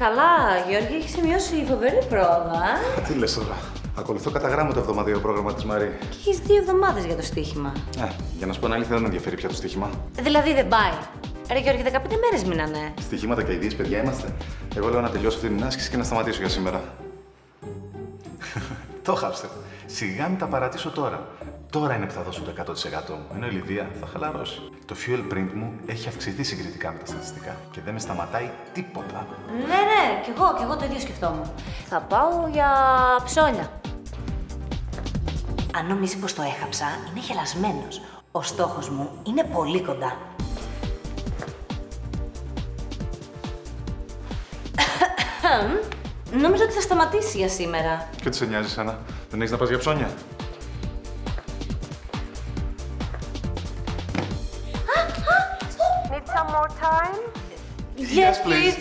Καλά, Γιώργη, έχει σημειώσει φοβερή πρόοδα. Τι λες τώρα. Ακολουθώ κατά γράμμα το εβδομαδιαίο πρόγραμμα της Μαρή. Και έχεις 2 εβδομάδες για το στοίχημα. Για να σου πω την αλήθεια, δεν με ενδιαφέρει πια το στοίχημα. Δηλαδή δεν πάει. Ρε Γιώργη, 15 μέρες μείνανε. Στοιχήματα και ιδίες, παιδιά είμαστε. Εγώ λέω να τελειώσω αυτή την άσκηση και να σταματήσω για σήμερα. Το χάψε. Σιγά μην τα παρατήσω τώρα. Τώρα είναι που θα δώσω το 100% μου. Ενώ η Λιδία θα χαλαρώσει. Το fuel print μου έχει αυξηθεί συγκριτικά με τα στατιστικά και δεν με σταματάει τίποτα. Ναι, κι εγώ το ίδιο σκεφτόμουν. Θα πάω για ψώνια. Αν νομίζει πως το έχαψα, είναι γελασμένος. Ο στόχος μου είναι πολύ κοντά. Νόμιζα ότι θα σταματήσει για σήμερα. Και τι σε νοιάζει εσένα, δεν έχεις να πας για ψώνια? Need some more time? Yes, please.